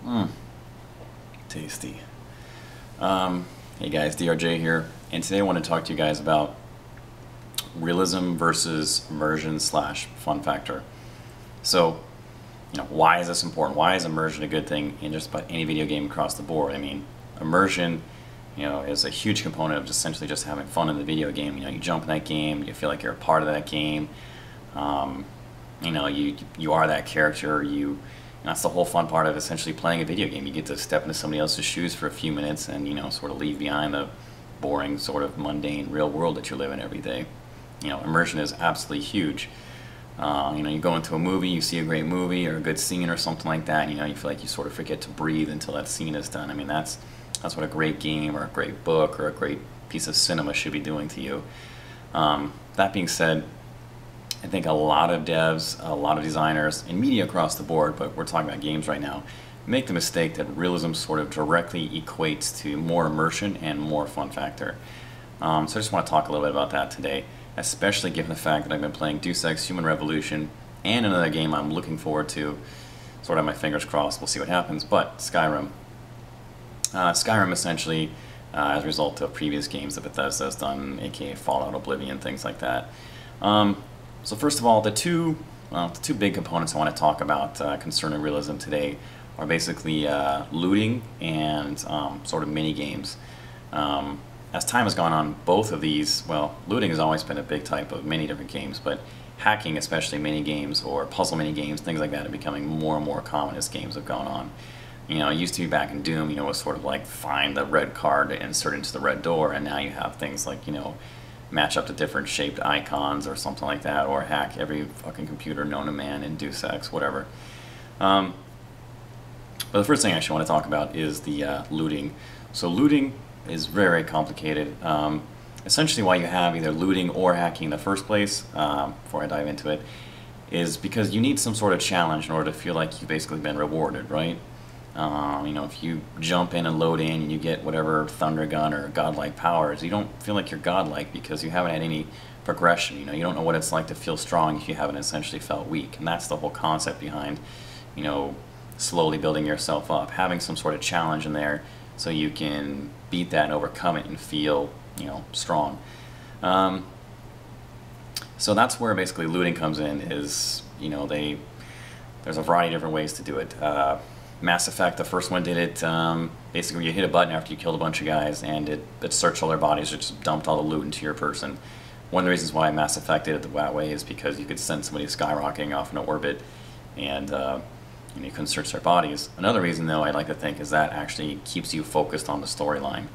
Mmm, tasty. Hey guys, DRJ here, and today I want to talk to you guys about realism versus immersion slash fun factor. So, why is this important? Why is immersion a good thing in just about any video game across the board? I mean, immersion, is a huge component of essentially just having fun in the video game. You jump in that game, you feel like you're a part of that game. You are that character. That's the whole fun part of essentially playing a video game. You get to step into somebody else's shoes for a few minutes and sort of leave behind the boring, sort of mundane real world that you live in every day. Immersion is absolutely huge. You go into a movie, you see a great movie or a good scene or something like that, and you feel like you sort of forget to breathe until that scene is done. I mean, that's what a great game or a great book or a great piece of cinema should be doing to you. That being said, I think a lot of devs, a lot of designers, and media across the board, but we're talking about games right now, make the mistake that realism sort of directly equates to more immersion and more fun factor. So I just want to talk a little bit about that today, especially given the fact that I've been playing Deus Ex Human Revolution and another game I'm looking forward to. Sort of my fingers crossed, we'll see what happens, but Skyrim. Skyrim essentially, as a result of previous games that Bethesda has done, aka Fallout, Oblivion, things like that. So first of all, the two big components I want to talk about concerning realism today are basically looting and sort of mini games. As time has gone on, both of these, well, looting has always been a big type of many different games, but hacking, especially mini games or puzzle mini games, things like that, are becoming more and more common as games have gone on. It used to be back in Doom, it was sort of like find the red card to insert into the red door, and now you have things like, match up to different shaped icons or something like that, or hack every fucking computer known to man in Deus Ex, whatever. But the first thing I actually want to talk about is the looting. So looting is very complicated. Essentially why you have either looting or hacking in the first place, before I dive into it, is because you need some sort of challenge in order to feel like you've basically been rewarded, right? If you jump in and load in and you get whatever thunder gun or godlike powers, you don't feel like you're godlike because you haven't had any progression. You don't know what it's like to feel strong if you haven't essentially felt weak. And that's the whole concept behind, slowly building yourself up, having some sort of challenge in there so you can beat that and overcome it and feel, strong. So that's where basically looting comes in, is, there's a variety of different ways to do it. Mass Effect, the first one, did it basically you hit a button after you killed a bunch of guys and it searched all their bodies, it just dumped all the loot into your person. One of the reasons why Mass Effect did it that way is because you could send somebody skyrocketing off in an orbit and you couldn't search their bodies. Another reason, though, I like to think is that actually keeps you focused on the storyline.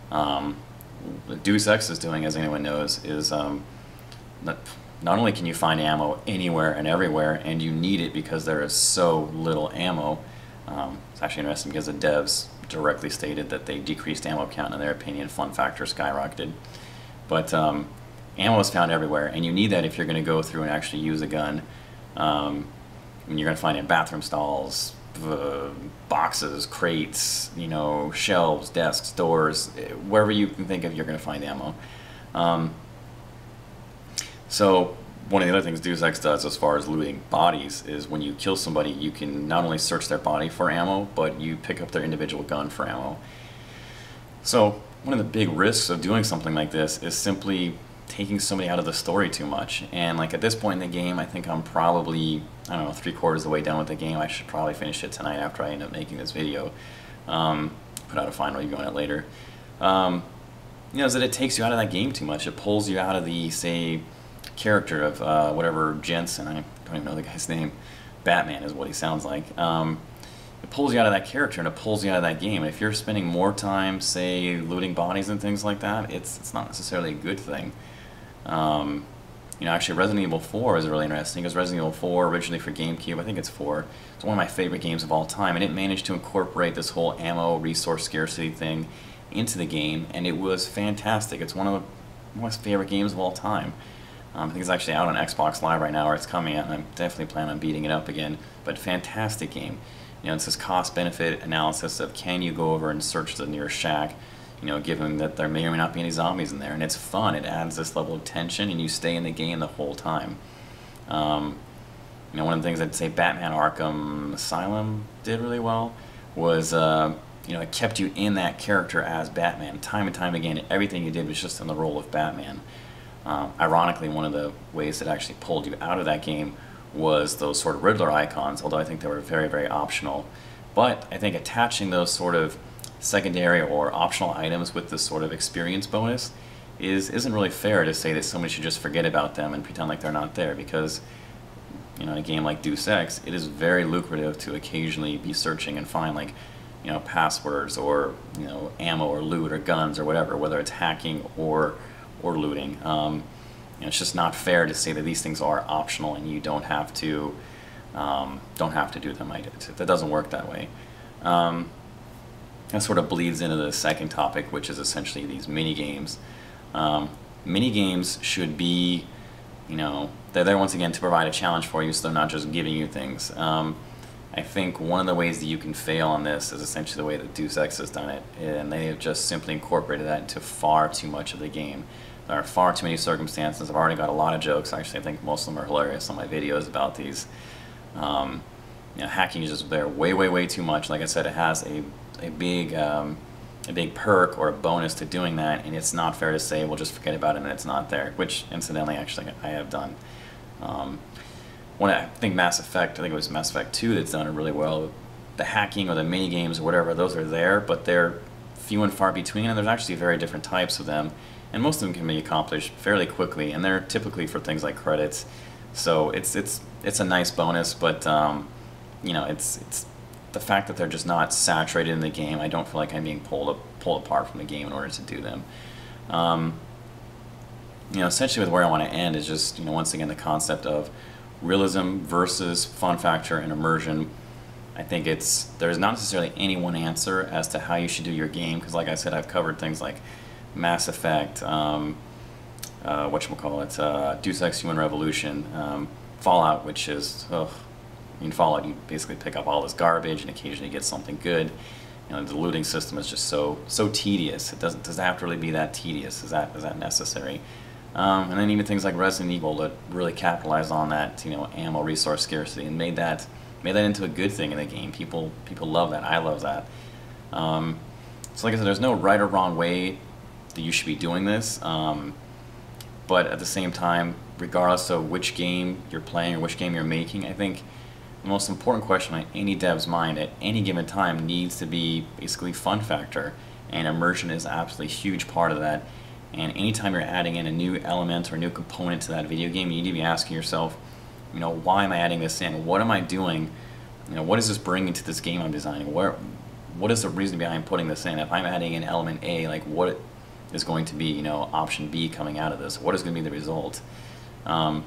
What Deus Ex is doing, as anyone knows, is not only can you find ammo anywhere and everywhere, and you need it because there is so little ammo. It's actually interesting because the devs directly stated that they decreased ammo count, in their opinion, fun factor skyrocketed. But ammo is found everywhere, and you need that if you're going to go through and actually use a gun. And you're going to find it in bathroom stalls, boxes, crates, shelves, desks, doors, wherever you can think of, you're going to find ammo. So one of the other things Deus Ex does as far as looting bodies is when you kill somebody, you can not only search their body for ammo, but you pick up their individual gun for ammo. So one of the big risks of doing something like this is simply taking somebody out of the story too much. And like at this point in the game, I think I'm probably, I don't know, 3/4 of the way done with the game. I should probably finish it tonight after I end up making this video. Put out a final review on it later. Is that it takes you out of that game too much. It pulls you out of the, say, character of whatever Jensen, I don't even know the guy's name, Batman is what he sounds like. It pulls you out of that character and it pulls you out of that game. And if you're spending more time, say, looting bodies and things like that, it's not necessarily a good thing. Actually Resident Evil 4 is really interesting, because Resident Evil 4, originally for GameCube, I think it's 4, it's one of my favorite games of all time, and it managed to incorporate this whole ammo resource scarcity thing into the game, and it was fantastic. It's one of my favorite games of all time. I think it's actually out on Xbox Live right now, or it's coming out, and I'm definitely planning on beating it up again. But fantastic game. It's this cost-benefit analysis of can you go over and search the nearest shack, given that there may or may not be any zombies in there. And it's fun. It adds this level of tension, and you stay in the game the whole time. One of the things I'd say Batman Arkham Asylum did really well was, you know, it kept you in that character as Batman time and time again. Everything you did was just in the role of Batman. Ironically, one of the ways that actually pulled you out of that game was those sort of Riddler icons, although I think they were very, very optional. But I think attaching those sort of secondary or optional items with this sort of experience bonus isn't really fair to say that somebody should just forget about them and pretend like they're not there, because you know, in a game like Deus Ex, it is very lucrative to occasionally be searching and find, like, you know, passwords or, you know, ammo or loot or guns or whatever, whether it's hacking or looting. You know, it's just not fair to say that these things are optional and you don't have to do them. That doesn't work that way. That sort of bleeds into the second topic, which is essentially these mini games. Mini games should be, you know, they're there once again to provide a challenge for you, so they're not just giving you things. I think one of the ways that you can fail on this is essentially the way that Deus Ex has done it, and they have just simply incorporated that into far too much of the game. There are far too many circumstances. I've already got a lot of jokes. Actually, I think most of them are hilarious on my videos about these. You know, hacking is just there way, way, way too much. Like I said, it has a big perk or a bonus to doing that, and it's not fair to say, well, just forget about it and it's not there, which incidentally actually I have done. When I think Mass Effect, I think it was Mass Effect 2 that's done it really well. The hacking or the mini games or whatever, those are there, but they're few and far between, and there's actually very different types of them, and most of them can be accomplished fairly quickly, and they're typically for things like credits. So it's a nice bonus, but you know, it's the fact that they're just not saturated in the game. I don't feel like I'm being pulled apart from the game in order to do them. You know, essentially with where I want to end is just, you know, once again the concept of realism versus fun factor and immersion. I think there's not necessarily any one answer as to how you should do your game, because like I said, I've covered things like Mass Effect, whatchamacallit, Deus Ex Human Revolution, Fallout, which is, I mean, Fallout, you basically pick up all this garbage and occasionally get something good. You know, the looting system is just so tedious. Does it have to really be that tedious? Is that necessary? And then even things like Resident Evil that really capitalized on that, you know, ammo resource scarcity and made that into a good thing in the game. People love that. I love that. So like I said, there's no right or wrong way that you should be doing this. But at the same time, regardless of which game you're playing or which game you're making, I think the most important question on any dev's mind at any given time needs to be basically fun factor, and immersion is absolutely a huge part of that. And anytime you're adding in a new element or a new component to that video game, you need to be asking yourself, you know, why am I adding this in? What am I doing? You know, what is this bringing to this game I'm designing? What is the reason behind putting this in? If I'm adding in element A, like, what is going to be, you know, option B coming out of this? What is going to be the result? And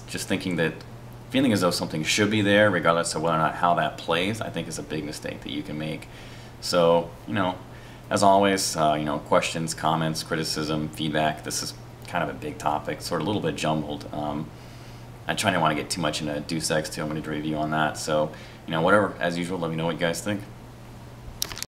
just feeling as though something should be there, regardless of whether or not how that plays, I think is a big mistake that you can make. So, you know, as always, you know, questions, comments, criticism, feedback. This is kind of a big topic, sort of a little bit jumbled. I try not want to get too much into Deus Ex 2. I'm going to do a review on that. So, you know, whatever, as usual, let me know what you guys think.